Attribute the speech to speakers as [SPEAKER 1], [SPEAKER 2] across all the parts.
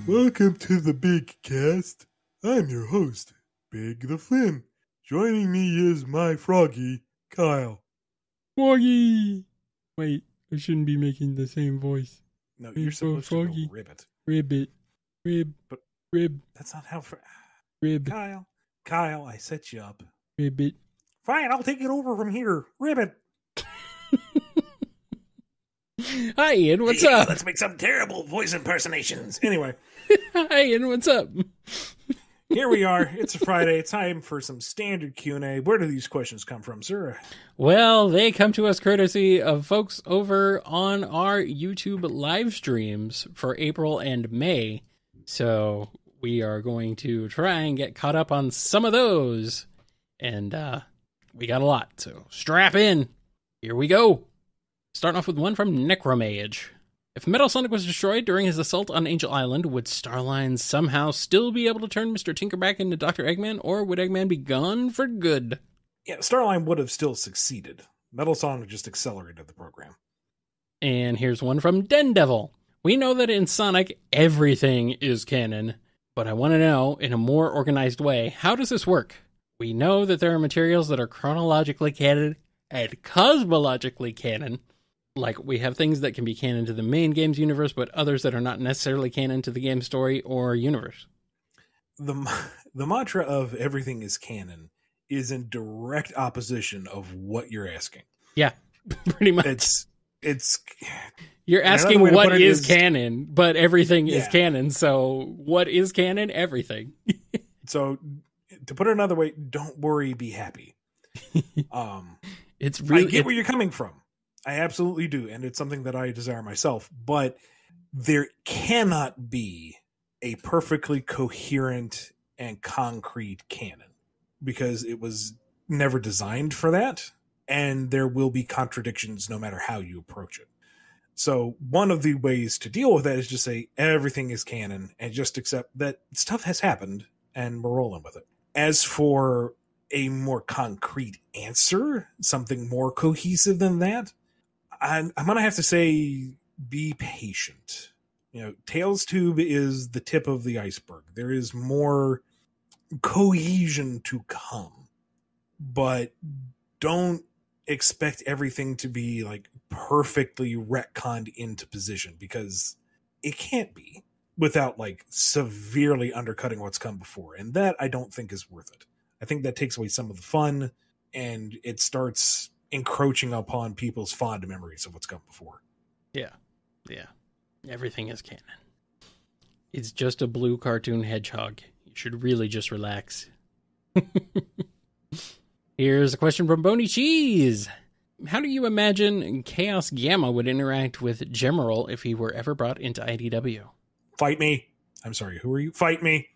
[SPEAKER 1] Welcome to the Big Cast. I'm your host, Big the Flynn. Joining me is my froggy, Kyle.
[SPEAKER 2] Froggy! Wait, I shouldn't be making the same voice.
[SPEAKER 1] No, you're supposed to go ribbit.
[SPEAKER 2] Ribbit.
[SPEAKER 1] But
[SPEAKER 2] Rib.
[SPEAKER 1] that's not how...
[SPEAKER 2] Rib.
[SPEAKER 1] Kyle, I set you up.
[SPEAKER 2] Ribbit.
[SPEAKER 1] Fine, I'll take it over from here. Ribbit.
[SPEAKER 2] Hi, Ian, what's up?
[SPEAKER 1] Let's make some terrible voice impersonations. Anyway.
[SPEAKER 2] Hi, Ian, what's up?
[SPEAKER 1] Here we are. It's a Friday. It's time for some standard Q&A. Where do these questions come from, sir?
[SPEAKER 2] Well, they come to us courtesy of folks over on our YouTube live streams for April and May. So we are going to try and get caught up on some of those. And we got a lot, so strap in. Here we go. Starting off with one from Necromage. If Metal Sonic was destroyed during his assault on Angel Island, would Starline somehow still be able to turn Mr. Tinker back into Dr. Eggman, or would Eggman be gone for good?
[SPEAKER 1] Yeah, Starline would have still succeeded. Metal Sonic just accelerated the program.
[SPEAKER 2] And here's one from Den Devil. We know that in Sonic, everything is canon, but I want to know, in a more organized way, how does this work? We know that there are materials that are chronologically canon and cosmologically canon. Like, we have things that can be canon to the main game's universe, but others that are not necessarily canon to the game's story or universe.
[SPEAKER 1] The mantra of everything is canon is in direct opposition of what you're asking.
[SPEAKER 2] Yeah, pretty much.
[SPEAKER 1] It's
[SPEAKER 2] you're asking what is canon, but everything is canon. So what is canon? Everything.
[SPEAKER 1] So to put it another way, don't worry, be happy.
[SPEAKER 2] It's really,
[SPEAKER 1] I get where you're coming from. I absolutely do, and it's something that I desire myself, but there cannot be a perfectly coherent and concrete canon because it was never designed for that, and there will be contradictions no matter how you approach it. So one of the ways to deal with that is just say everything is canon and just accept that stuff has happened and we're rolling with it. As for a more concrete answer, something more cohesive than that, I'm going to have to say be patient. You know, Tails Tube is the tip of the iceberg. There is more cohesion to come, but don't expect everything to be like perfectly retconned into position because it can't be without like severely undercutting what's come before. And that I don't think is worth it. I think that takes away some of the fun and it starts encroaching upon people's fond memories of what's come before.
[SPEAKER 2] Yeah. Everything is canon. It's just a blue cartoon hedgehog. You should really just relax. Here's a question from Boney Cheese. How do you imagine Chaos Gamma would interact with Gemerald if he were ever brought into IDW?
[SPEAKER 1] Fight me. I'm sorry, who are you? Fight me.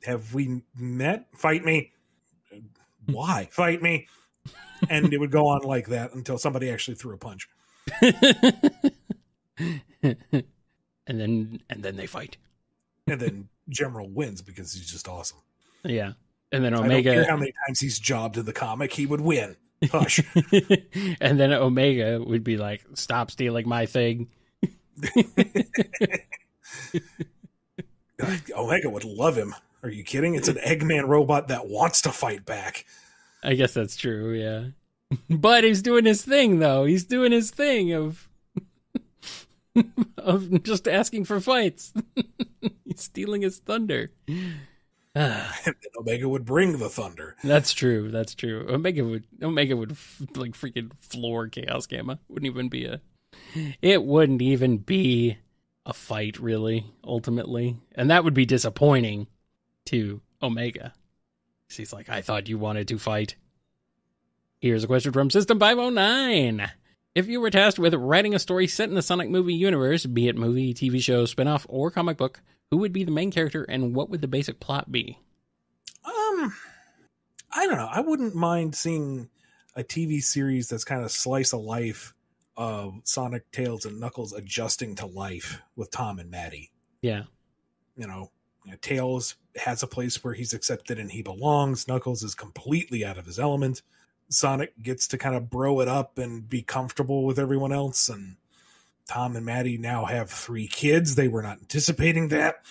[SPEAKER 1] Have we met? Fight me. Why? Fight me. And it would go on like that until somebody actually threw a punch.
[SPEAKER 2] and then they fight.
[SPEAKER 1] And then Gemerald wins because he's just awesome.
[SPEAKER 2] Yeah. And then Omega.
[SPEAKER 1] I don't care how many times he's jobbed in the comic, he would win. Hush.
[SPEAKER 2] And then Omega would be like, stop stealing my thing.
[SPEAKER 1] Omega would love him. Are you kidding? It's an Eggman robot that wants to fight back.
[SPEAKER 2] I guess that's true, yeah. But he's doing his thing, though. He's doing his thing of just asking for fights. He's stealing his thunder.
[SPEAKER 1] And Omega would bring the thunder.
[SPEAKER 2] That's true. Omega would like freaking floor Chaos Gamma. It wouldn't even be a fight, really, ultimately. And that would be disappointing to Omega. He's like, I thought you wanted to fight. Here's a question from System 509. If you were tasked with writing a story set in the Sonic movie universe, be it movie, TV show, spinoff, or comic book, who would be the main character and what would the basic plot be?
[SPEAKER 1] I don't know. I wouldn't mind seeing a TV series that's kind of slice of life of Sonic, Tails, and Knuckles adjusting to life with Tom and Maddie.
[SPEAKER 2] Yeah.
[SPEAKER 1] You know, Tails has a place where he's accepted and he belongs. Knuckles is completely out of his element. Sonic gets to kind of bro it up and be comfortable with everyone else. And Tom and Maddie now have 3 kids. They were not anticipating that.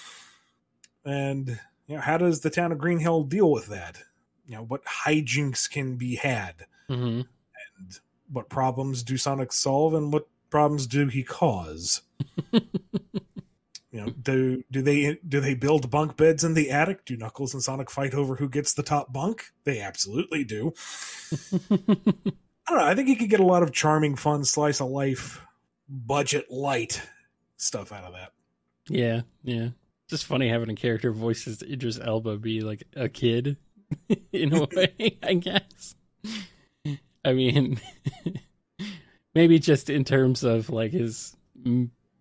[SPEAKER 1] And how does the town of Green Hill deal with that? What hijinks can be had?
[SPEAKER 2] Mm-hmm.
[SPEAKER 1] And what problems do Sonic solve, and what problems do he cause? Do they build bunk beds in the attic? Do Knuckles and Sonic fight over who gets the top bunk? They absolutely do. I don't know. I think you could get a lot of charming, fun, slice of life, budget light stuff out of that.
[SPEAKER 2] Yeah. Just funny having a character voiced as Idris Elba be like a kid in a way, I guess. I mean, maybe just in terms of like his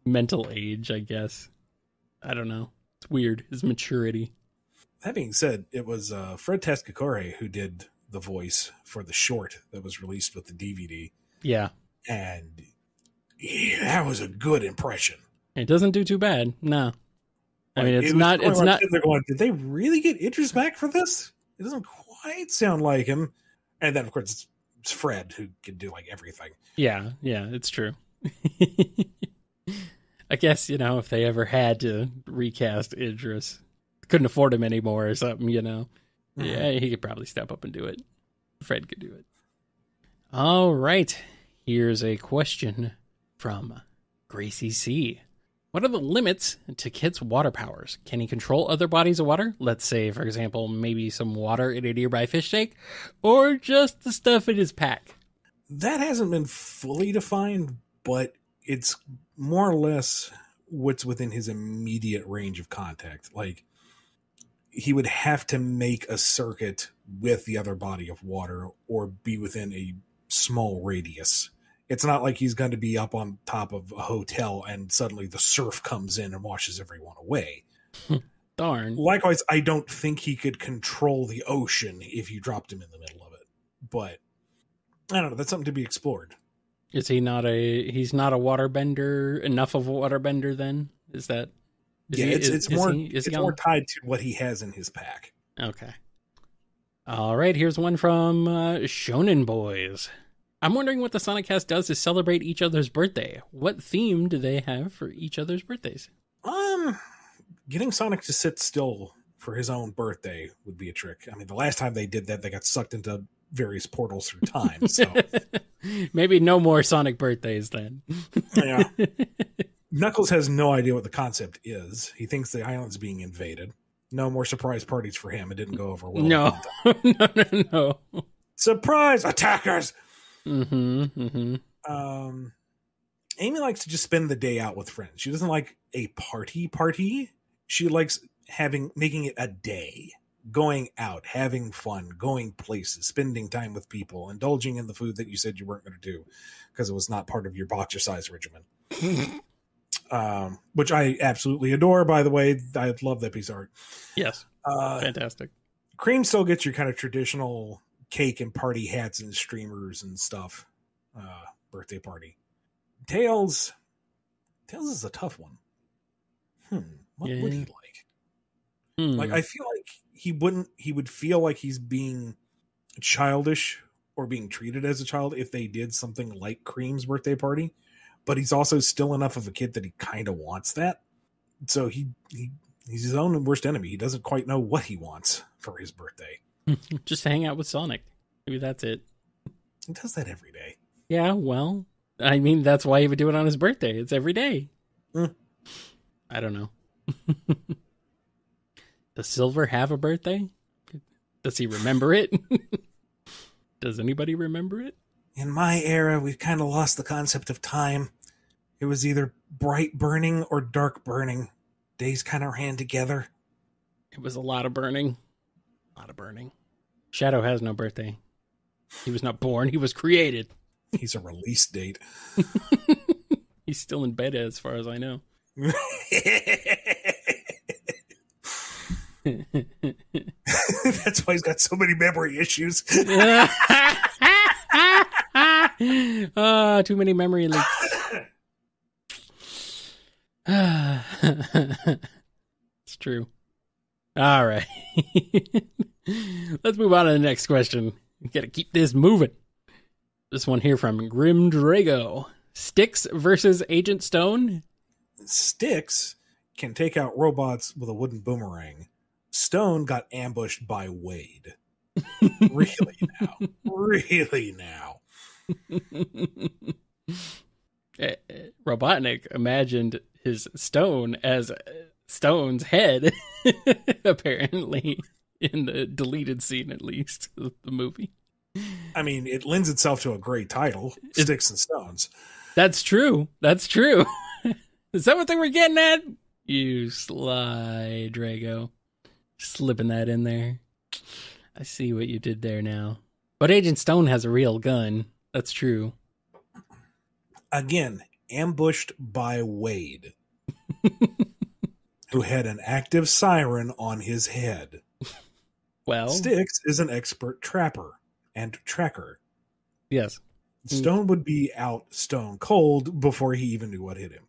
[SPEAKER 2] mental age, I guess. I don't know. It's weird, his maturity.
[SPEAKER 1] That being said, it was Fred Tascacore who did the voice for the short that was released with the DVD.
[SPEAKER 2] Yeah.
[SPEAKER 1] And that was a good impression.
[SPEAKER 2] It doesn't do too bad. No. I mean, it's not.
[SPEAKER 1] They're going, did they really get Idris back for this? It doesn't quite sound like him. And then, of course, it's Fred who can do like everything.
[SPEAKER 2] Yeah, it's true. I guess, if they ever had to recast Idris, couldn't afford him anymore or something,
[SPEAKER 1] Mm-hmm.
[SPEAKER 2] Yeah, he could probably step up and do it. Fred could do it. All right. Here's a question from Gracie C. What are the limits to Kit's water powers? Can he control other bodies of water? Let's say, for example, maybe some water in a nearby fish tank, or just the stuff in his pack?
[SPEAKER 1] That hasn't been fully defined, but it's more or less what's within his immediate range of contact. Like, he would have to make a circuit with the other body of water or be within a small radius. It's not like he's going to be up on top of a hotel and suddenly the surf comes in and washes everyone away.
[SPEAKER 2] Darn.
[SPEAKER 1] Likewise, I don't think he could control the ocean if you dropped him in the middle of it. But I don't know. That's something to be explored.
[SPEAKER 2] Is he not he's not a waterbender, enough of a waterbender then? Is that?
[SPEAKER 1] It's more tied to what he has in his pack.
[SPEAKER 2] Okay. All right. Here's one from Shonen Boys. I'm wondering what the Sonic Cast does to celebrate each other's birthday. What theme do they have for each other's birthdays?
[SPEAKER 1] Getting Sonic to sit still for his own birthday would be a trick. I mean, the last time they did that, they got sucked into various portals through time. So
[SPEAKER 2] maybe no more Sonic birthdays then.
[SPEAKER 1] Yeah. Knuckles has no idea what the concept is. He thinks the island's being invaded. No more surprise parties for him. It didn't go over well.
[SPEAKER 2] No.
[SPEAKER 1] Surprise attackers!
[SPEAKER 2] Mm-hmm.
[SPEAKER 1] Amy likes to just spend the day out with friends. She doesn't like a party. She likes making it a day. Going out, having fun, going places, spending time with people, indulging in the food that you said you weren't going to do because it was not part of your boxer-size regimen. Which I absolutely adore, by the way. I love that piece of art.
[SPEAKER 2] Yes. Fantastic.
[SPEAKER 1] Cream still gets your kind of traditional cake and party hats and streamers and stuff. Birthday party. Tails is a tough one. What would he like? Like, I feel like he would feel like he's being childish or being treated as a child if they did something like Cream's birthday party. But he's also still enough of a kid that he kind of wants that. So he's his own worst enemy. He doesn't quite know what he wants for his birthday.
[SPEAKER 2] Just hang out with Sonic. Maybe that's it.
[SPEAKER 1] He does that every day.
[SPEAKER 2] Yeah, well, I mean, that's why he would do it on his birthday. It's every day. I don't know. Does Silver have a birthday? Does he remember it? Does anybody remember it?
[SPEAKER 1] In my era, we've kind of lost the concept of time. It was either bright burning or dark burning. Days kind of ran together.
[SPEAKER 2] It was a lot of burning. Shadow has no birthday. He was not born. He was created.
[SPEAKER 1] He's a release date.
[SPEAKER 2] He's still in bed as far as I know.
[SPEAKER 1] That's why he's got so many memory issues.
[SPEAKER 2] Too many memory leaks. It's true. All right. Let's move on to the next question. We gotta keep this moving. This one here from Grim Drago Styx versus Agent Stone?
[SPEAKER 1] Styx can take out robots with a wooden boomerang. Stone got ambushed by Wade. Really now? Really now?
[SPEAKER 2] Robotnik imagined his stone as Stone's head, apparently, in the deleted scene, at least, of the movie.
[SPEAKER 1] I mean, it lends itself to a great title, Sticks and Stones.
[SPEAKER 2] That's true. That's true. Is that what they were getting at? You sly Drago. Slipping that in there. I see what you did there now. But Agent Stone has a real gun. That's true.
[SPEAKER 1] Again, ambushed by Wade, who had an active siren on his head.
[SPEAKER 2] Well,
[SPEAKER 1] Styx is an expert trapper and tracker.
[SPEAKER 2] Yes.
[SPEAKER 1] Stone would be out stone cold before he even knew what hit him.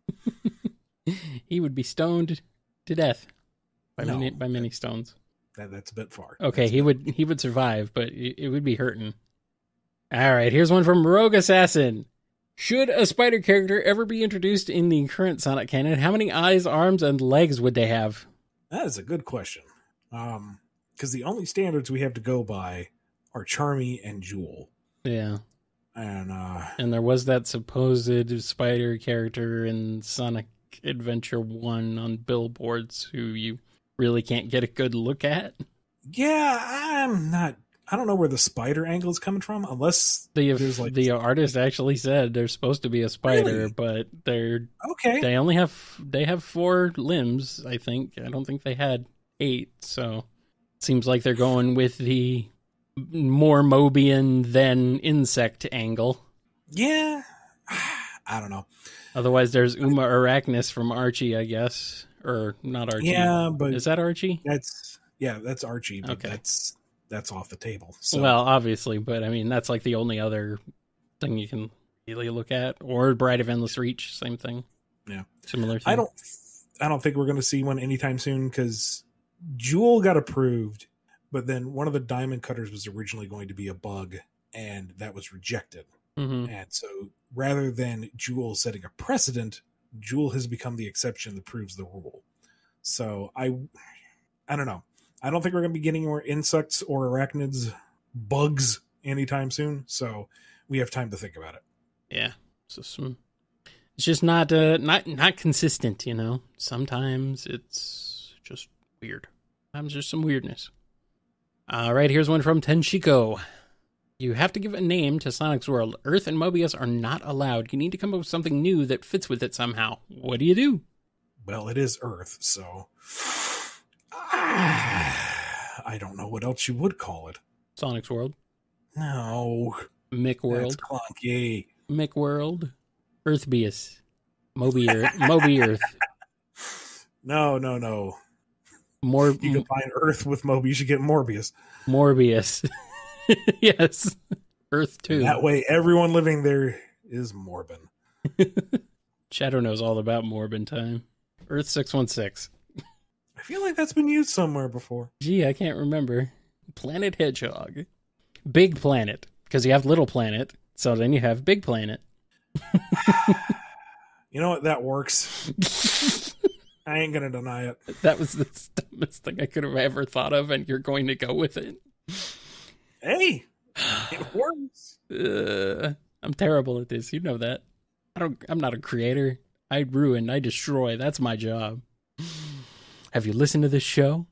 [SPEAKER 2] He would be stoned to death by many stones.
[SPEAKER 1] That's a bit far.
[SPEAKER 2] Okay, he would survive, but it would be hurting. All right, here's one from Rogue Assassin. Should a spider character ever be introduced in the current Sonic canon, how many eyes, arms, and legs would they have?
[SPEAKER 1] That is a good question. Because the only standards we have to go by are Charmy and Jewel.
[SPEAKER 2] Yeah.
[SPEAKER 1] And
[SPEAKER 2] there was that supposed spider character in Sonic Adventure 1 on billboards who you really can't get a good look at.
[SPEAKER 1] Yeah, I don't know where the spider angle is coming from, unless
[SPEAKER 2] the artist actually said there's supposed to be a spider,
[SPEAKER 1] really?
[SPEAKER 2] But they're
[SPEAKER 1] okay.
[SPEAKER 2] They have 4 limbs, I think. I don't think they had 8, so it seems like they're going with the more Mobian than insect angle.
[SPEAKER 1] Yeah, I don't know.
[SPEAKER 2] Otherwise, there's Uma Arachnis from Archie, I guess, or not Archie.
[SPEAKER 1] Yeah, but
[SPEAKER 2] is that Archie?
[SPEAKER 1] That's Archie. But
[SPEAKER 2] okay,
[SPEAKER 1] that's off the table. So.
[SPEAKER 2] Well, obviously, but I mean that's like the only other thing you can really look at, or Bride of Endless Reach, same thing.
[SPEAKER 1] Yeah,
[SPEAKER 2] similar thing.
[SPEAKER 1] I don't think we're going to see one anytime soon because Jewel got approved. But then one of the diamond cutters was originally going to be a bug, and that was rejected.
[SPEAKER 2] Mm-hmm.
[SPEAKER 1] And so rather than Jewel setting a precedent, Jewel has become the exception that proves the rule. So I don't know. I don't think we're going to be getting more insects or arachnids, bugs anytime soon. So we have time to think about it.
[SPEAKER 2] Yeah. So it's just not consistent, you know. Sometimes it's just weird. Sometimes there's some weirdness. All right, here's one from Tenshiko. You have to give a name to Sonic's world. Earth and Mobius are not allowed. You need to come up with something new that fits with it somehow. What do you do?
[SPEAKER 1] Well, it is Earth, so I don't know what else you would call it.
[SPEAKER 2] Sonic's world?
[SPEAKER 1] No.
[SPEAKER 2] Mick world?
[SPEAKER 1] That's clunky.
[SPEAKER 2] Mick world? Earthbius. Moby Earth.
[SPEAKER 1] No. You combine Earth with Mobius, you should get Morbius.
[SPEAKER 2] Morbius. Yes. Earth 2.
[SPEAKER 1] And that way, everyone living there is Morbin.
[SPEAKER 2] Shadow knows all about Morbin time. Earth 616.
[SPEAKER 1] I feel like that's been used somewhere before.
[SPEAKER 2] Gee, I can't remember. Planet Hedgehog. Big Planet. Because you have Little Planet, so then you have Big Planet.
[SPEAKER 1] You know what? That works. I ain't going to deny it.
[SPEAKER 2] That was the dumbest thing I could have ever thought of, and you're going to go with it.
[SPEAKER 1] Hey, it works.
[SPEAKER 2] I'm terrible at this. You know that. I'm not a creator. I ruin. I destroy. That's my job. Have you listened to this show?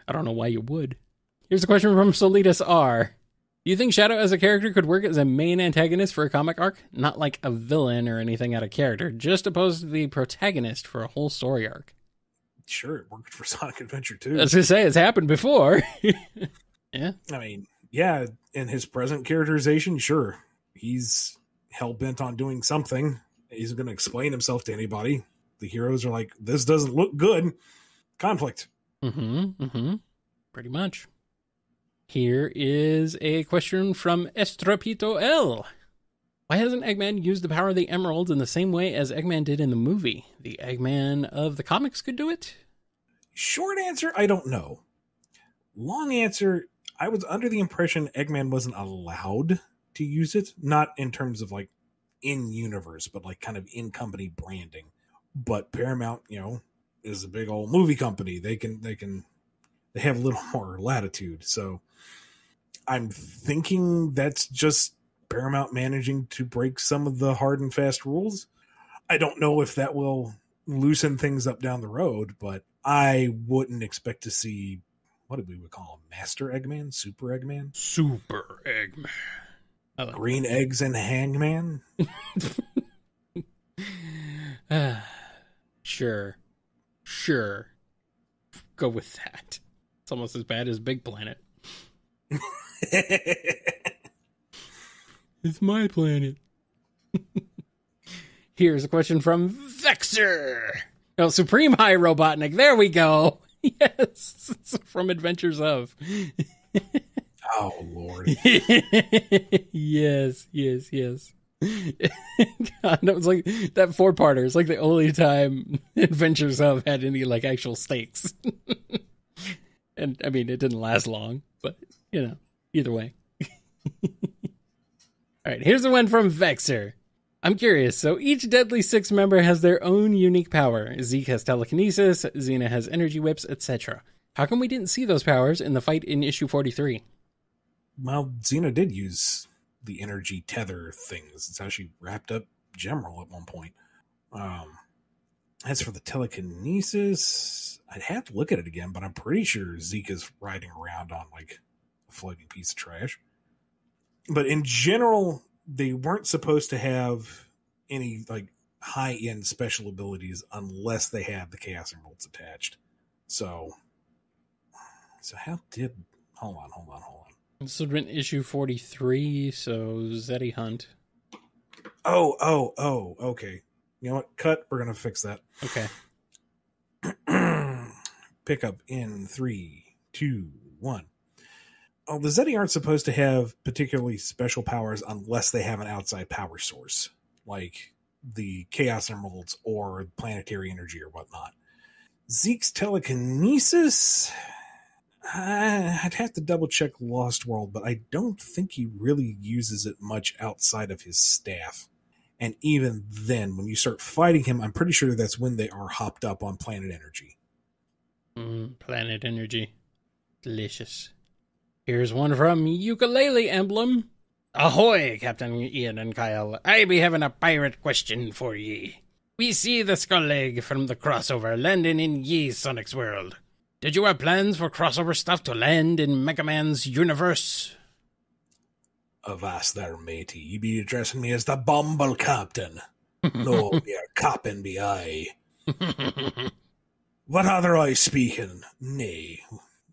[SPEAKER 2] I don't know why you would. Here's a question from Solitas R. Do you think Shadow as a character could work as a main antagonist for a comic arc? Not like a villain or anything out of character, just opposed to the protagonist for a whole story arc.
[SPEAKER 1] Sure, it worked for Sonic Adventure 2.
[SPEAKER 2] I was going to say, it's happened before. Yeah.
[SPEAKER 1] I mean, yeah, in his present characterization, sure. He's hell-bent on doing something. He's going to explain himself to anybody. The heroes are like, this doesn't look good. Conflict.
[SPEAKER 2] Pretty much. Here is a question from Estrapito L. Why hasn't Eggman used the power of the emeralds in the same way as Eggman did in the movie? The Eggman of the comics could do it?
[SPEAKER 1] Short answer, I don't know. Long answer, I was under the impression Eggman wasn't allowed to use it. Not in terms of like in universe, but like kind of in company branding. But Paramount, is a big old movie company. They have a little more latitude. So I'm thinking that's just Paramount managing to break some of the hard and fast rules. I don't know if that will loosen things up down the road, but I wouldn't expect to see, what did we would call him? Master Eggman? Super Eggman?
[SPEAKER 2] Super Eggman.
[SPEAKER 1] Green that. Eggs and Hangman?
[SPEAKER 2] Sure. Go with that. It's almost as bad as Big Planet. It's my planet. Here's a question from Vexer. Oh, Supreme High Robotnik. There we go. Yes. It's from Adventures of.
[SPEAKER 1] Oh, Lord.
[SPEAKER 2] Yes. God, that was like that 4-parter. It's like the only time Adventures of had any like actual stakes. And I mean, it didn't last long, but either way. All right, here's the one from Vexer. I'm curious. So each Deadly Six member has their own unique power. Zeke has telekinesis, Xena has energy whips, etc. How come we didn't see those powers in the fight in issue 43?
[SPEAKER 1] Well, Xena did use the energy tether things. It's how she wrapped up Gemerald at one point. As for the telekinesis, I'd have to look at it again, but I'm pretty sure Zeke is riding around on like a floating piece of trash. But in general, they weren't supposed to have any like high-end special abilities unless they had the Chaos Emeralds attached. So how did... Hold on.
[SPEAKER 2] This would have been issue 43, so Zeddy Hunt.
[SPEAKER 1] Oh, okay. You know what? Cut. We're going to fix that.
[SPEAKER 2] Okay.
[SPEAKER 1] Pick up in 3, 2, 1. Oh, the Zeddy aren't supposed to have particularly special powers unless they have an outside power source, like the Chaos Emeralds or planetary energy or whatnot. Zeke's telekinesis... I'd have to double check Lost World, but I don't think he really uses it much outside of his staff. And even then, when you start fighting him, I'm pretty sure that's when they are hopped up on planet energy.
[SPEAKER 2] Planet energy. Delicious. Here's one from Ukulele Emblem. Ahoy, Captain Ian and Kyle. I be having a pirate question for ye. We see the Skull Egg from the crossover landing in ye Sonic's world. Did you have plans for crossover stuff to land in Mega Man's universe?
[SPEAKER 1] Avast there, matey. You be addressing me as the Bumble Captain. No, be a coppin' be I. What other I speaking? Nay,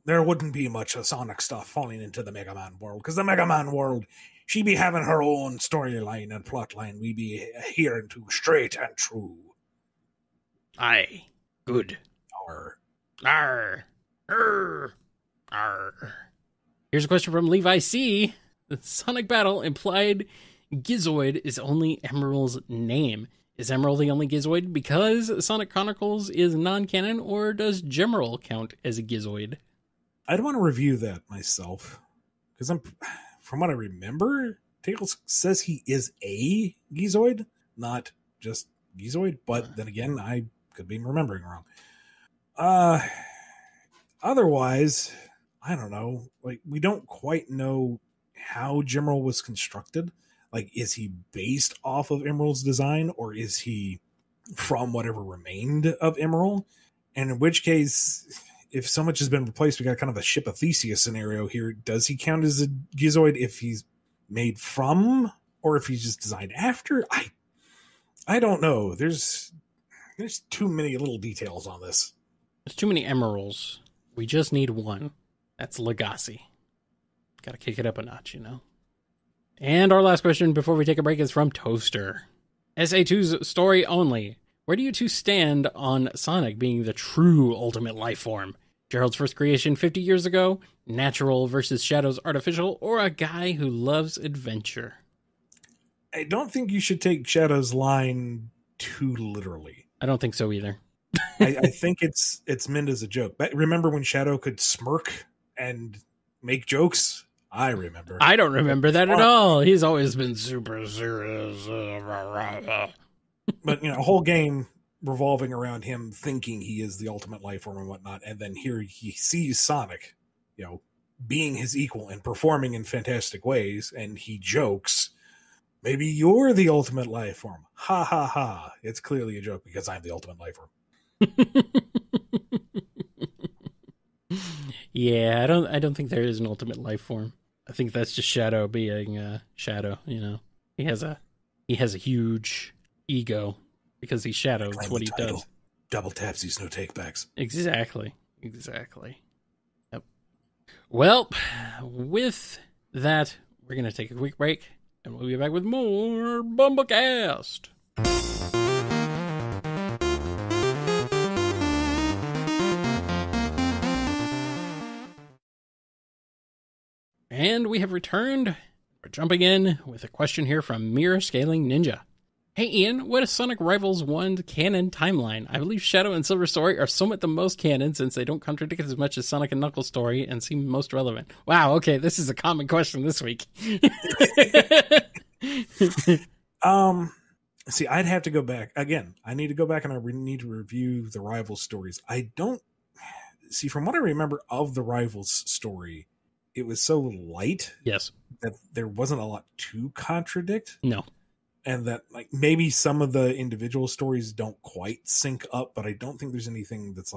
[SPEAKER 1] there wouldn't be much of Sonic stuff falling into the Mega Man world, because the Mega Man world, she be having her own storyline and plotline we be hearing to straight and true.
[SPEAKER 2] Aye, good. Arr. Here's a question from Levi C. The Sonic Battle implied Gizoid is only Emerald's name. Is Emerald the only Gizoid because Sonic Chronicles is non-canon, or does Gemerald count as a Gizoid?
[SPEAKER 1] I'd want to review that myself, because from what I remember, Tails says he is a Gizoid, not just Gizoid, but then again, I could be remembering wrong. Otherwise, I don't know. Like, we don't quite know how Gemerald was constructed. Like, is he based off of Emerald's design, or is he from whatever remained of Emerald? And in which case, if so much has been replaced, we got kind of a Ship of Theseus scenario here. Does he count as a Gizoid if he's made from, or if he's just designed after? I don't know. There's too many little details on this.
[SPEAKER 2] There's too many emeralds. We just need one. That's Legacy. Gotta kick it up a notch, And our last question before we take a break is from Toaster. SA2's story only. Where do you two stand on Sonic being the true ultimate life form? Gerald's first creation 50 years ago, natural versus Shadow's artificial, or a guy who loves adventure?
[SPEAKER 1] I don't think you should take Shadow's line too literally.
[SPEAKER 2] I don't think so either.
[SPEAKER 1] I think it's meant as a joke. But remember when Shadow could smirk and make jokes? I remember.
[SPEAKER 2] I don't remember that at all. He's always been super serious.
[SPEAKER 1] But, a whole game revolving around him thinking he is the ultimate life form and whatnot. And then here he sees Sonic, being his equal and performing in fantastic ways. And he jokes, maybe you're the ultimate life form. Ha ha ha. It's clearly a joke because I'm the ultimate life form.
[SPEAKER 2] Yeah, I don't think there is an ultimate life form. I think that's just Shadow being Shadow, He has a huge ego because he's Shadow. That's what he does.
[SPEAKER 1] Double tapsies, no takebacks.
[SPEAKER 2] Exactly. Yep. Well, with that, we're going to take a quick break, and we'll be back with more Bumblecast. And we have returned. We're jumping in with a question here from Mirror Scaling Ninja. Hey Ian, what is Sonic Rivals 1's canon timeline? I believe Shadow and Silver story are somewhat the most canon since they don't contradict as much as Sonic and Knuckles story and seem most relevant. Wow, okay, this is a common question this week.
[SPEAKER 1] See, I'd have to go back. Again, I need to go back and I need to review the Rivals stories. I don't... See, from what I remember of the Rivals story, it was so light
[SPEAKER 2] yes,
[SPEAKER 1] that there wasn't a lot to contradict.
[SPEAKER 2] No.
[SPEAKER 1] And that maybe some of the individual stories don't quite sync up, but I don't think there's anything that's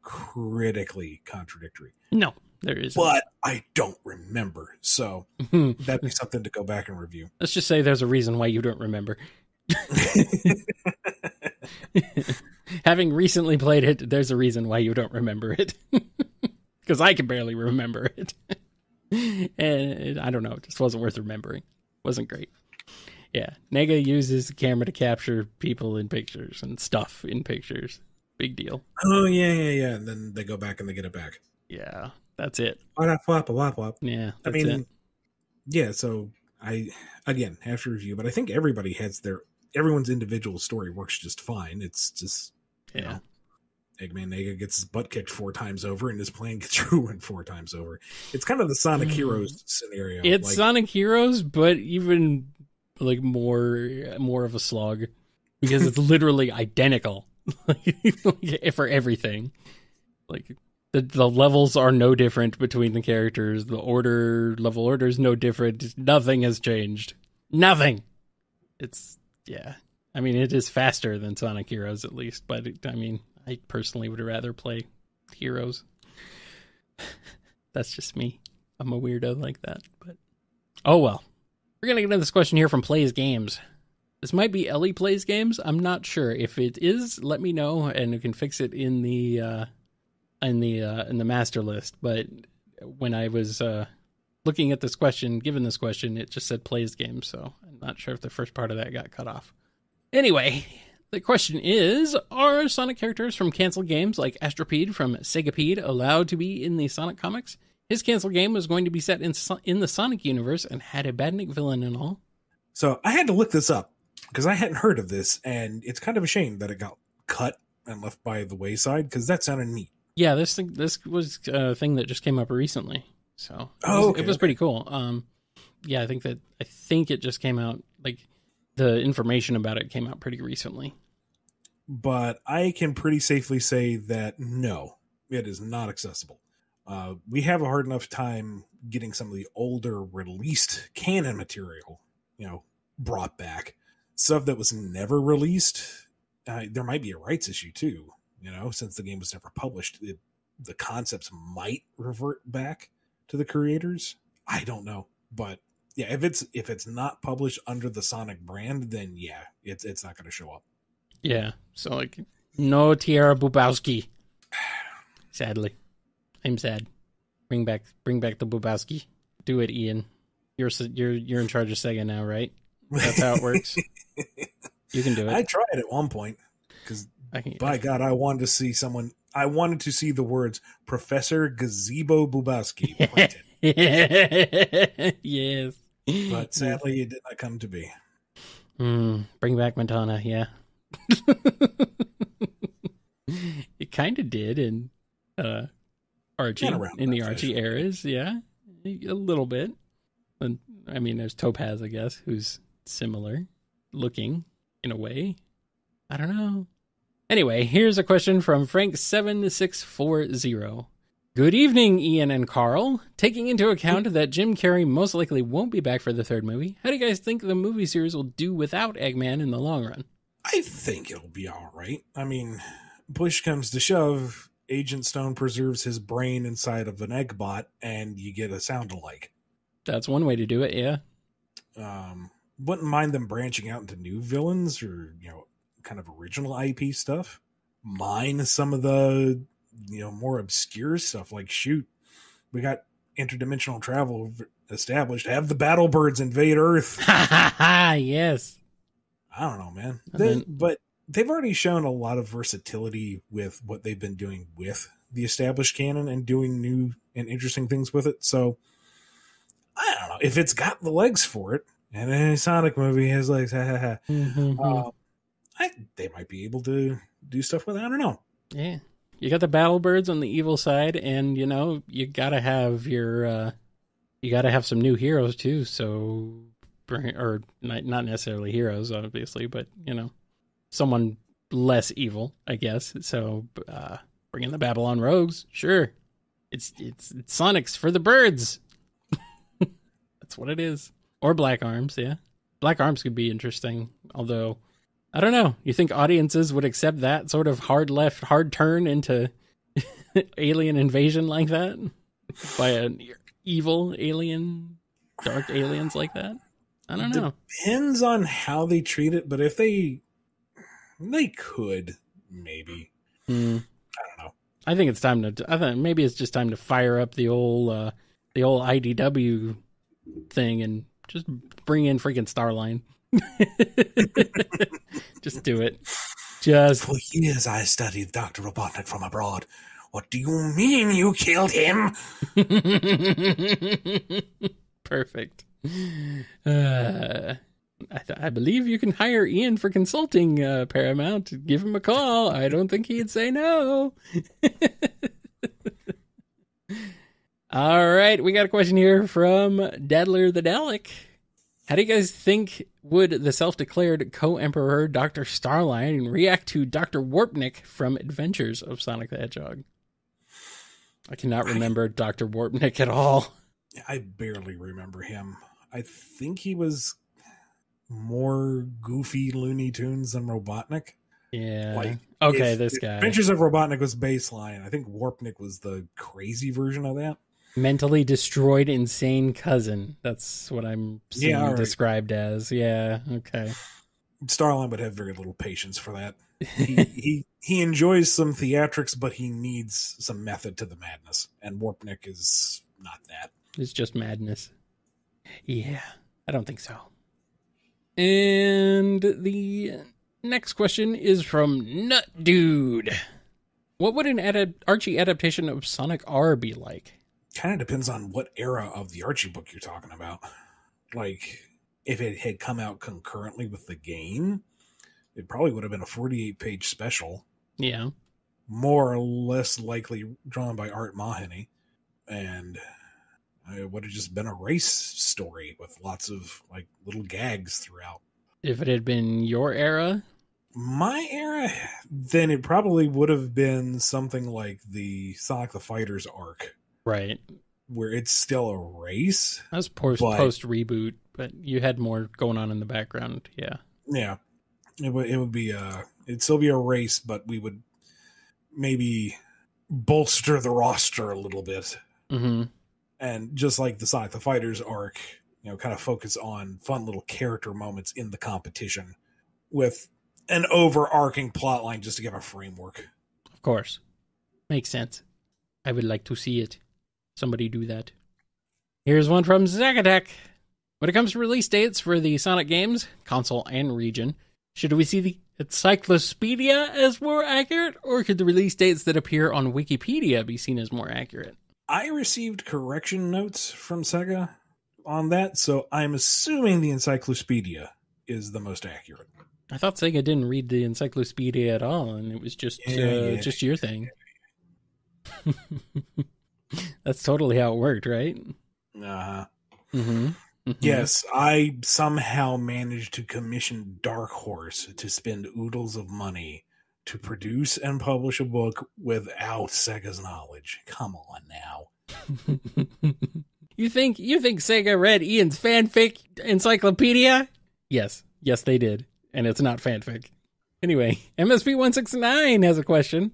[SPEAKER 1] critically contradictory.
[SPEAKER 2] No, there isn't.
[SPEAKER 1] But I don't remember. So that'd be something to go back and review.
[SPEAKER 2] Let's just say there's a reason why you don't remember. Having recently played it, there's a reason why you don't remember it. Because I can barely remember it. And I don't know, it just wasn't worth remembering. Wasn't great. Yeah, Nega uses the camera to capture people in pictures and stuff in pictures. Big deal.
[SPEAKER 1] Oh, yeah. And then they go back and they get it back.
[SPEAKER 2] Yeah, that's it.
[SPEAKER 1] Wop.
[SPEAKER 2] Yeah,
[SPEAKER 1] that's it. Yeah, so I, again, have to review, but I think everybody has everyone's individual story works just fine. It's just, Eggman Nega gets his butt kicked 4 times over and his plane gets ruined 4 times over. It's kind of the Sonic Heroes scenario.
[SPEAKER 2] It's Sonic Heroes, but even more of a slog because it's literally identical for everything. The levels are no different between the characters. The level order is no different. Nothing has changed. Nothing. It's it is faster than Sonic Heroes at least, but I personally would rather play Heroes. That's just me. I'm a weirdo like that, but oh well. We're going to get into this question here from Plays Games. This might be Ellie Plays Games. I'm not sure. If it is, let me know and you can fix it in the master list. But when I was looking at this question, given this question, it just said Plays Games, so I'm not sure if the first part of that got cut off. Anyway, the question is, are Sonic characters from canceled games like Astropede from Segapede allowed to be in the Sonic comics? His canceled game was going to be set in the Sonic universe and had a Badnik villain and all. So
[SPEAKER 1] I had to look this up because I hadn't heard of this, and it's kind of a shame that it got cut and left by the wayside because that sounded neat.
[SPEAKER 2] Yeah, this was a thing that just came up recently, so it was pretty cool. I think it just came out, the information about it came out pretty recently.
[SPEAKER 1] But I can pretty safely say that no, it is not accessible. We have a hard enough time getting some of the older released canon material, brought back. Stuff that was never released. There might be a rights issue too, since the game was never published. The concepts might revert back to the creators. I don't know. But yeah, if it's not published under the Sonic brand, then yeah, it's not going to show up.
[SPEAKER 2] Yeah. So no Tierra Bubowski. Sadly. I'm sad. Bring back the Bubowski. Do it, Ian. You're in charge of Sega now, right? That's how it works. You can do it.
[SPEAKER 1] I tried at one point because, by God, I wanted to see someone. I wanted to see the words Professor Gazebo Bubowski printed.
[SPEAKER 2] Yes,
[SPEAKER 1] but sadly, it did not come to be.
[SPEAKER 2] Bring back Madonna. Yeah, it kind of did in Archie in the Archie eras. Yeah. A little bit. And, I mean, there's Topaz, I guess, who's similar looking in a way. I don't know. Anyway, here's a question from Frank7640. Good evening, Ian and Carl. Taking into account that Jim Carrey most likely won't be back for the third movie, how do you guys think the movie series will do without Eggman in the long run?
[SPEAKER 1] I think it'll be all right. I mean, push comes to shove, Agent Stone preserves his brain inside of an Eggbot, and you get a sound-alike.
[SPEAKER 2] That's one way to do it, yeah.
[SPEAKER 1] Wouldn't mind them branching out into new villains or, kind of original IP stuff. Mine some of the, more obscure stuff. Like, shoot, we got interdimensional travel established. Have the Battlebirds invade Earth.
[SPEAKER 2] Yes.
[SPEAKER 1] I don't know, man. But they've already shown a lot of versatility with what they've been doing with the established canon and doing new and interesting things with it. So, I don't know. If it's got the legs for it, and any Sonic movie has legs, they might be able to do stuff with it. I don't know.
[SPEAKER 2] Yeah. You got the Battlebirds on the evil side, and, you gotta have your, you gotta have some new heroes, too, so, or not necessarily heroes, obviously, but, someone less evil, I guess. So, bring in the Babylon Rogues, sure. It's Sonic's for the birds. That's what it is. Or Black Arms, yeah. Black Arms could be interesting, although, I don't know. You think audiences would accept that sort of hard left, hard turn into alien invasion like that? By an evil alien, dark aliens like that? I don't know.
[SPEAKER 1] Depends on how they treat it, but if they could, maybe. I don't know.
[SPEAKER 2] I think it's time to, maybe it's just time to fire up the old IDW thing and just bring in freaking Starline. Just do it.
[SPEAKER 1] For years I studied Dr. Robotnik from abroad. What do you mean you killed him?
[SPEAKER 2] Perfect. I believe you can hire Ian for consulting, Paramount. Give him a call. I don't think he'd say no. All right, we got a question here from Dadler the Dalek. How do you guys think would the self-declared co-emperor Dr. Starline react to Dr. Warpnik from Adventures of Sonic the Hedgehog? I cannot remember Dr. Warpnik at all.
[SPEAKER 1] I barely remember him. I think he was more goofy Looney Tunes than Robotnik.
[SPEAKER 2] Yeah. Okay, this guy.
[SPEAKER 1] Adventures of Robotnik was baseline. I think Warpnik was the crazy version of that.
[SPEAKER 2] Mentally destroyed, insane cousin. That's what I'm seeing described as. Yeah, okay.
[SPEAKER 1] Starline would have very little patience for that. He enjoys some theatrics, but he needs some method to the madness. And Warpnik is not that.
[SPEAKER 2] It's just madness. Yeah, I don't think so. And the next question is from Nut Dude. What would an Archie adaptation of Sonic R be like?
[SPEAKER 1] Kind of depends on what era of the Archie book you're talking about. Like, if it had come out concurrently with the game, it probably would have been a 48-page special.
[SPEAKER 2] Yeah.
[SPEAKER 1] More or less likely drawn by Art Mahoney. And it would have just been a race story with lots of, like, little gags throughout.
[SPEAKER 2] If it had been your era?
[SPEAKER 1] My era? Then it probably would have been something like the Sonic the Fighters arc.
[SPEAKER 2] Right.
[SPEAKER 1] Where it's still a race.
[SPEAKER 2] That was post reboot, but you had more going on in the background. Yeah.
[SPEAKER 1] Yeah. It would be it'd still be a race, but we would maybe bolster the roster a little bit.
[SPEAKER 2] Mm-hmm.
[SPEAKER 1] And just like the Sonic the Fighters arc, kind of focus on fun little character moments in the competition with an overarching plot line just to give a framework.
[SPEAKER 2] Of course. Makes sense. I would like to see it. Somebody do that. Here's one from Zagatek. When it comes to release dates for the Sonic games, console and region, should we see the Encyclopedia as more accurate, or could the release dates that appear on Wikipedia be seen as more accurate?
[SPEAKER 1] I received correction notes from Sega on that, so I'm assuming the Encyclopedia is the most accurate.
[SPEAKER 2] I thought Sega didn't read the Encyclopedia at all, and it was just your thing. That's totally how it worked, right?
[SPEAKER 1] Uh-huh.
[SPEAKER 2] Mm-hmm. Mm-hmm.
[SPEAKER 1] Yes, I somehow managed to commission Dark Horse to spend oodles of money to produce and publish a book without Sega's knowledge. Come on now.
[SPEAKER 2] You think Sega read Ian's fanfic encyclopedia? Yes, they did, and it's not fanfic. Anyway, MSP169 has a question.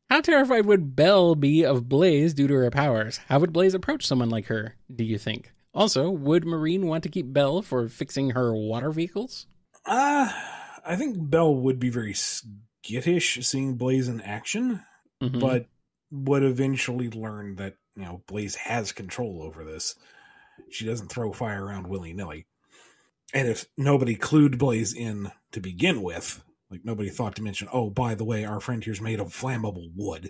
[SPEAKER 2] How terrified would Belle be of Blaze due to her powers? How would Blaze approach someone like her, do you think? Also, would Marine want to keep Belle for fixing her water vehicles?
[SPEAKER 1] I think Belle would be very skittish seeing Blaze in action, but would eventually learn that, Blaze has control over this. She doesn't throw fire around willy-nilly. And if nobody clued Blaze in to begin with, like nobody thought to mention, oh, by the way, our friend here's made of flammable wood.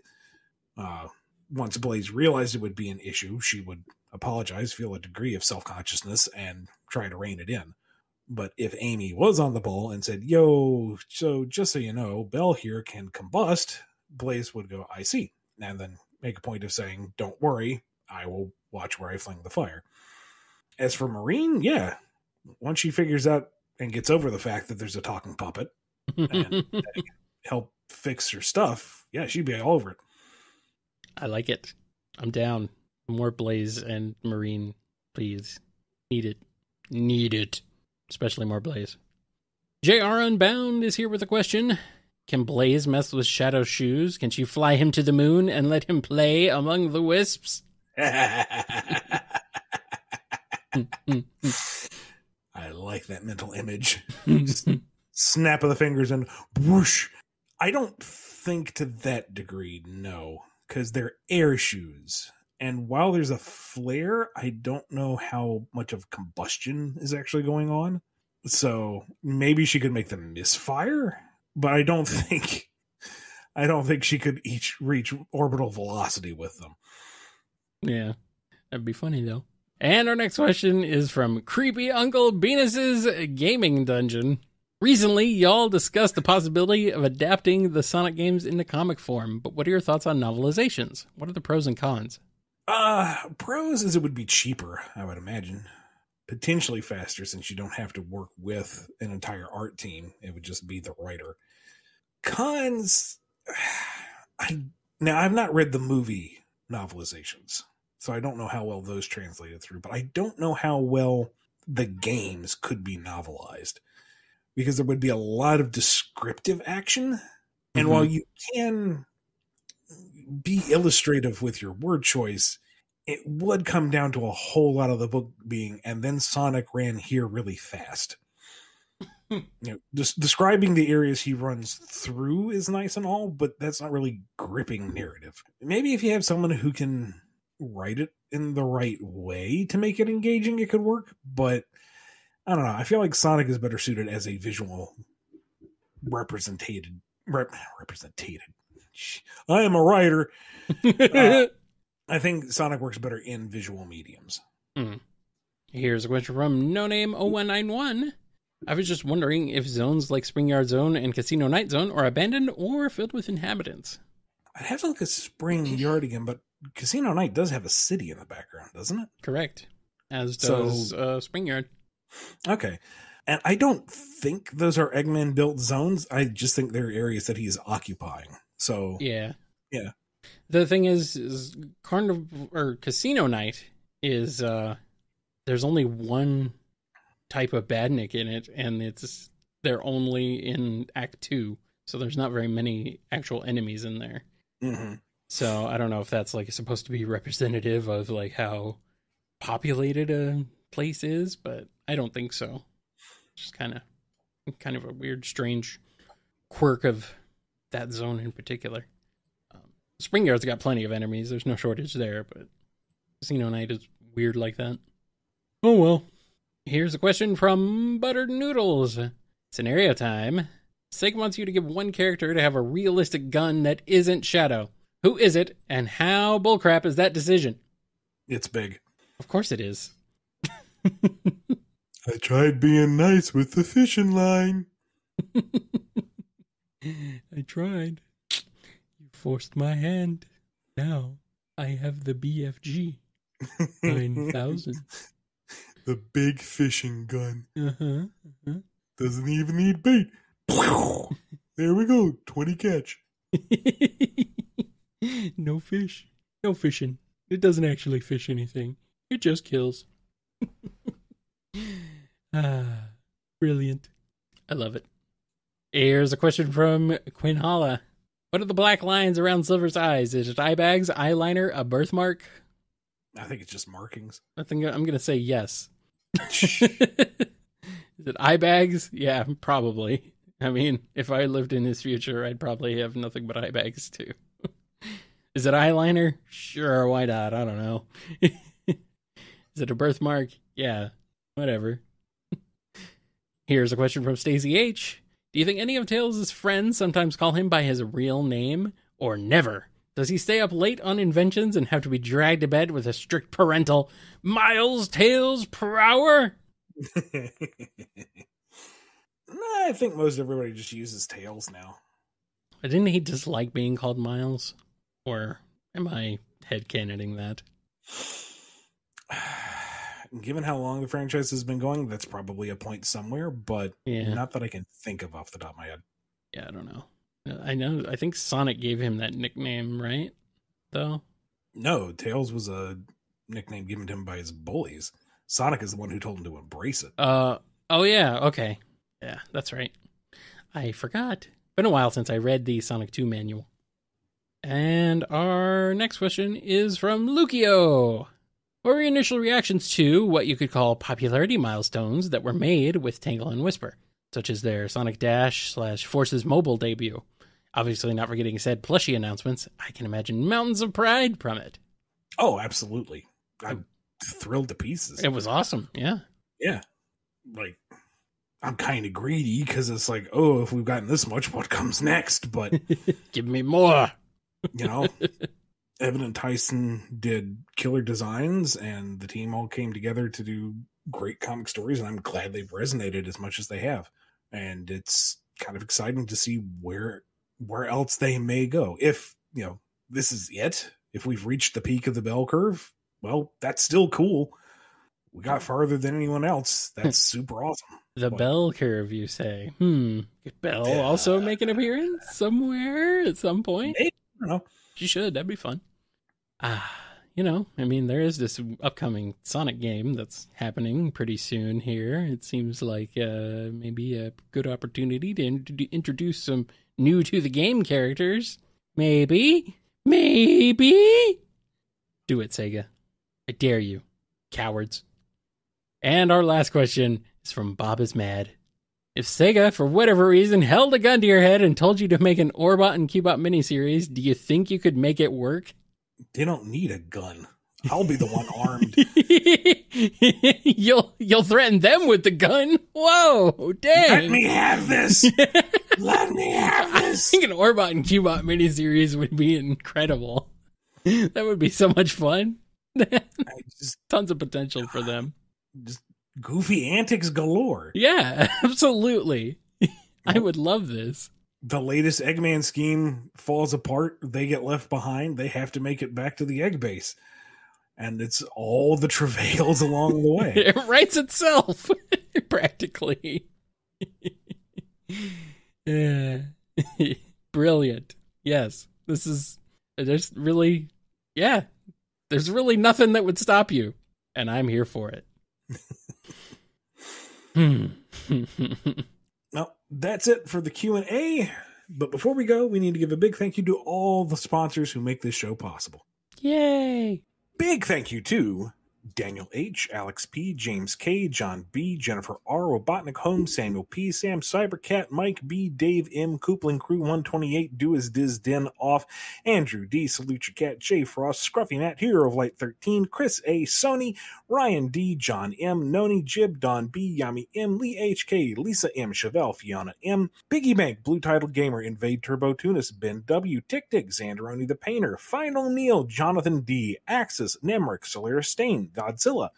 [SPEAKER 1] Once Blaze realized it would be an issue, she would apologize, feel a degree of self-consciousness, and try to rein it in. But if Amy was on the ball and said, yo, so just so you know, Belle here can combust, Blaze would go, I see. And then make a point of saying, don't worry, I will watch where I fling the fire. As for Marine, yeah. Once she figures out and gets over the fact that there's a talking puppet and help fix her stuff, yeah, she'd be all over it.
[SPEAKER 2] I like it. I'm down. More Blaze and Marine, please. Need it. Especially more Blaze. JR Unbound is here with a question. Can Blaze mess with Shadow's shoes? Can she fly him to the moon and let him play among the wisps?
[SPEAKER 1] I like that mental image. Just snap of the fingers and whoosh. I don't think to that degree, no. Because they're air shoes. And while there's a flare, I don't know how much of combustion is actually going on. So maybe she could make them misfire, but I don't think she could each reach orbital velocity with them.
[SPEAKER 2] Yeah, that'd be funny though. And our next question is from Creepy Uncle Venus's Gaming Dungeon. Recently, y'all discussed the possibility of adapting the Sonic games into comic form, but what are your thoughts on novelizations? What are the pros and cons?
[SPEAKER 1] Pros is it would be cheaper, I would imagine. Potentially faster since you don't have to work with an entire art team. It would just be the writer. Cons, I've not read the movie novelizations, so I don't know how well those translated through, but I don't know how well the games could be novelized. Because there would be a lot of descriptive action. And while you can be illustrative with your word choice, it would come down to a whole lot of the book being, and then Sonic ran here really fast. Describing the areas he runs through is nice and all, but that's not really gripping narrative. Maybe if you have someone who can write it in the right way to make it engaging, it could work, but I don't know. I feel like Sonic is better suited as a visual represented. I am a writer. I think Sonic works better in visual mediums.
[SPEAKER 2] Here's a question from No Name 0191. I was just wondering if zones like Spring Yard Zone and Casino Night Zone are abandoned or filled with inhabitants.
[SPEAKER 1] I'd have to look at Spring Yard again, but Casino Night does have a city in the background, doesn't it?
[SPEAKER 2] Correct. As does Spring Yard.
[SPEAKER 1] Okay. And I don't think those are Eggman built zones. I just think they're areas that he's occupying. So
[SPEAKER 2] yeah.
[SPEAKER 1] The
[SPEAKER 2] thing is Carnival or Casino Night is there's only one type of badnik in it, and they're only in Act 2, so there's not very many actual enemies in there. So I don't know if that's like supposed to be representative of like how populated a place is, but I don't think so. Just kind of a weird, strange quirk of that zone in particular. Spring Yard's got plenty of enemies. There's no shortage there, but Casino Night is weird like that. Oh well. Here's a question from Buttered Noodles. Scenario time. Sega wants you to give one character to have a realistic gun that isn't Shadow. Who is it, and how bullcrap is that decision?
[SPEAKER 1] It's big.
[SPEAKER 2] Of course it is.
[SPEAKER 1] I tried being nice with the fishing line.
[SPEAKER 2] I tried. You forced my hand. Now I have the BFG. 9,000.
[SPEAKER 1] The big fishing gun.
[SPEAKER 2] Uh-huh.
[SPEAKER 1] Doesn't even need bait. There we go. 20 catch.
[SPEAKER 2] No fish. No fishing. It doesn't actually fish anything. It just kills. Brilliant. I love it. Here's a question from Quinn Holla. What are the black lines around Silver's eyes? Is it eye bags, eyeliner, a birthmark?
[SPEAKER 1] I think it's just markings.
[SPEAKER 2] I think I'm going to say yes. Is it eye bags? Yeah, probably. I mean, if I lived in his future, I'd probably have nothing but eye bags too. Is it eyeliner? Sure, why not? I don't know. Is it a birthmark? Yeah, whatever. Here's a question from Stacey H. Do you think any of Tails' friends sometimes call him by his real name, or never? Does he stay up late on inventions and have to be dragged to bed with a strict parental miles Tails per hour?
[SPEAKER 1] I think most everybody just uses Tails now.
[SPEAKER 2] Didn't he dislike being called Miles? Or am I headcanoning that?
[SPEAKER 1] Given how long the franchise has been going, that's probably a point somewhere, but not that I can think of off the top of my head.
[SPEAKER 2] Yeah, I don't know. I think Sonic gave him that nickname, right? Though?
[SPEAKER 1] No, Tails was a nickname given to him by his bullies. Sonic is the one who told him to embrace it.
[SPEAKER 2] Oh yeah, okay. Yeah, that's right. I forgot. Been a while since I read the Sonic 2 manual. And our next question is from Lucio. What were your initial reactions to what you could call popularity milestones that were made with Tangle and Whisper, such as their Sonic Dash / Forces Mobile debut? Obviously not forgetting said plushie announcements. I can imagine mountains of pride from it.
[SPEAKER 1] Oh, absolutely. I'm thrilled to pieces.
[SPEAKER 2] It was awesome, yeah.
[SPEAKER 1] Yeah. Like, I'm kind of greedy because it's like, oh, if we've gotten this much, what comes next? But
[SPEAKER 2] give me more.
[SPEAKER 1] You know, Evan and Tyson did killer designs, and the team all came together to do great comic stories, and I'm glad they've resonated as much as they have. And it's kind of exciting to see where else they may go. If, you know, this is it, if we've reached the peak of the bell curve, well, that's still cool. We got farther than anyone else. That's super awesome.
[SPEAKER 2] The bell curve, you say? Could Belle also make an appearance somewhere at some point?
[SPEAKER 1] Maybe. I don't know.
[SPEAKER 2] She should. That'd be fun. You know, I mean, there is this upcoming Sonic game that's happening pretty soon here. It seems like maybe a good opportunity to introduce some new to the game characters. Maybe. Do it, Sega. I dare you, cowards. And our last question is from Bob is Mad. If Sega, for whatever reason, held a gun to your head and told you to make an Orbot and Cubot miniseries, do you think you could make it work?
[SPEAKER 1] They don't need a gun. I'll be the one armed.
[SPEAKER 2] You'll threaten them with the gun? Whoa, dang.
[SPEAKER 1] Let me have this. Let me have this.
[SPEAKER 2] I think an Orbot and Cubot miniseries would be incredible. That would be so much fun. Tons of potential for them.
[SPEAKER 1] Just goofy antics galore.
[SPEAKER 2] Yeah, absolutely. I would love this.
[SPEAKER 1] The latest Eggman scheme falls apart. They get left behind. They have to make it back to the egg base. And it's all the travails along the way.
[SPEAKER 2] It writes itself, practically. Brilliant. Yes. There's really nothing that would stop you. And I'm here for it.
[SPEAKER 1] Well, that's it for the Q&A. But before we go, we need to give a big thank you to all the sponsors who make this show possible.
[SPEAKER 2] Yay!
[SPEAKER 1] Big thank you to Daniel H., Alex P., James K., John B., Jennifer R., Robotnik Holmes, Samuel P., Sam Cybercat, Mike B., Dave M., Coupling Crew 128, Do As Diz Den Off, Andrew D., Salute Your Cat, Jay Frost, Scruffy Nat, Hero of Light 13, Chris A., Sony, Ryan D., John M., Noni, Jib, Don B., Yami M., Lee H.K., Lisa M., Chevelle, Fiona M., Biggie Bank, Blue Title Gamer, Invade Turbo Tunis, Ben W., Tick Tick, Xanderoni the Painter, Final Neil, Jonathan D., Axis, Nemric, Solaris Stain, Godzilla,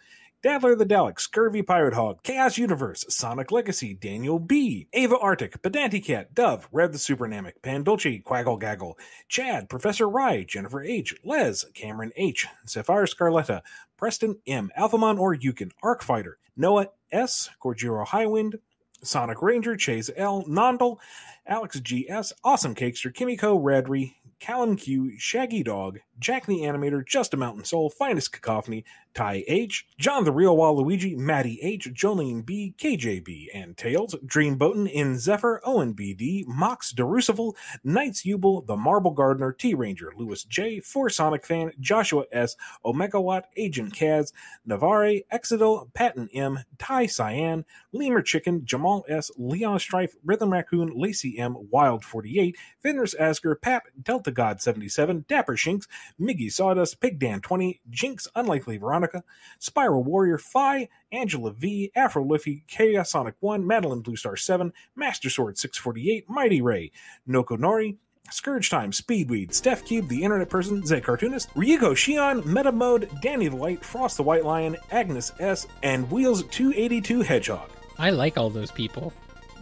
[SPEAKER 1] Daddler the Dalek, Scurvy Pirate Hog, Chaos Universe, Sonic Legacy, Daniel B, Ava Arctic, Pedanti Cat, Dove, Red the Supernamic, Pandolce, Quaggle Gaggle, Chad, Professor Rye, Jennifer H, Les, Cameron H, Sapphire Scarletta, Preston M, Alphamon or Yukon, Arcfighter, Noah S, Corjiro Highwind, Sonic Ranger, Chase L, Nondal, Alex GS, Awesome Cakester, Kimiko Radry, Callan Q, Shaggy Dog, Jack the Animator, Just a Mountain Soul, Finest Cacophony, Ty H, John the Real Waluigi, Maddie H, Jolene B, KJB, and Tails, Dream Boatin, In Zephyr, Owen BD, Mox Derucival, Knights Yubel, The Marble Gardener, T Ranger, Lewis J, For Sonic Fan, Joshua S, Omega Watt, Agent Kaz, Navarre, Exidal, Patton M, Ty Cyan, Lemur Chicken, Jamal S, Leon Strife, Rhythm Raccoon, Lacey M, Wild 48, Fenris Asker, Pap, Delta God 77, Dapper Shinks, Miggy Sawdust, Pig Dan 20, Jinx, Unlikely Veronica, Spiral Warrior, Phi, Angela V, Afro Liffy, Chaos Sonic 1, Madeline Blue Star 7, Master Sword 648, Mighty Ray, Noko Nori, Scourge Time, Speedweed, Steph Cube, The Internet Person, Zay Cartoonist, Ryuko Shion, Meta Mode, Danny the Light, Frost the White Lion, Agnes S, and Wheels 282 Hedgehog.
[SPEAKER 2] I like all those people.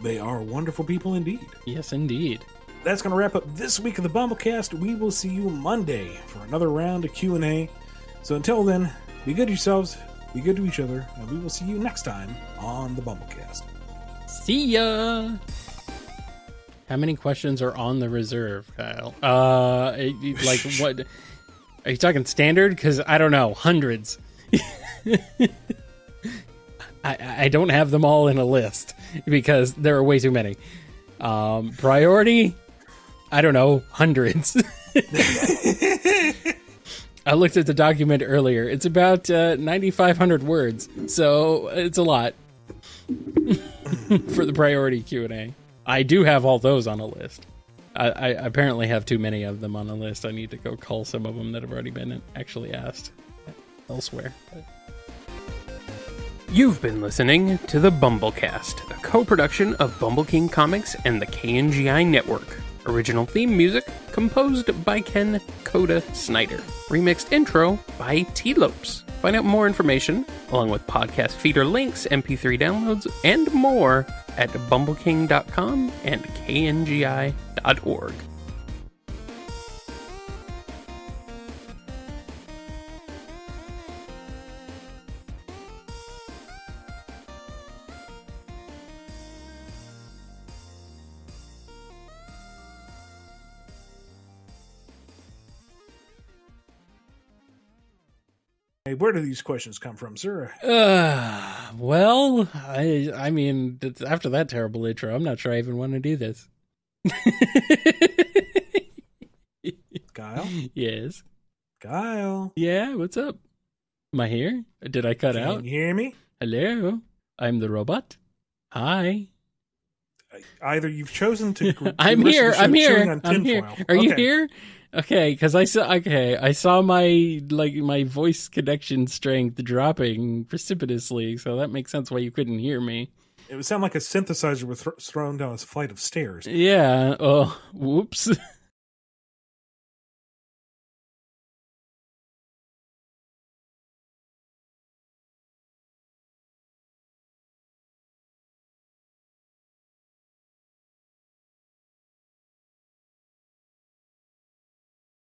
[SPEAKER 1] They are wonderful people indeed.
[SPEAKER 2] Yes, indeed.
[SPEAKER 1] That's going to wrap up this week of the Bumblecast. We will see you Monday for another round of Q&A. So until then, be good to yourselves, be good to each other, and we will see you next time on the Bumblecast.
[SPEAKER 2] See ya! How many questions are on the reserve, Kyle? Like, what? Are you talking standard? Because I don't know. Hundreds. I don't have them all in a list because there are way too many. Priority? I don't know. Hundreds. I looked at the document earlier. It's about 9,500 words, so it's a lot for the priority Q&A. I do have all those on a list. I apparently have too many of them on a list. I need to go cull some of them that have already been actually asked elsewhere.
[SPEAKER 3] You've been listening to the Bumblecast, a co-production of Bumble King Comics and the KNGI Network. Original theme music composed by Ken Coda Snyder. Remixed intro by T-Lopes. Find out more information, along with podcast feeder links, MP3 downloads, and more at bumbleking.com and kngi.org.
[SPEAKER 1] Hey, where do these questions come from, sir?
[SPEAKER 2] Well, I mean, after that terrible intro, I'm not sure I even want to do this.
[SPEAKER 1] Kyle?
[SPEAKER 2] Yes.
[SPEAKER 1] Kyle?
[SPEAKER 2] Yeah, what's up? Am I here? Did I cut out?
[SPEAKER 1] Can you hear me?
[SPEAKER 2] Hello? I'm the robot. Hi.
[SPEAKER 1] Either you've chosen to...
[SPEAKER 2] I'm here. I'm here.
[SPEAKER 1] On
[SPEAKER 2] I'm here.
[SPEAKER 1] tinfoil.
[SPEAKER 2] Are you
[SPEAKER 1] Okay.
[SPEAKER 2] here? Okay, because I saw my voice connection strength dropping precipitously, so that makes sense why you couldn't hear me.
[SPEAKER 1] It would sound like a synthesizer was thrown down a flight of stairs.
[SPEAKER 2] Yeah. Oh, whoops.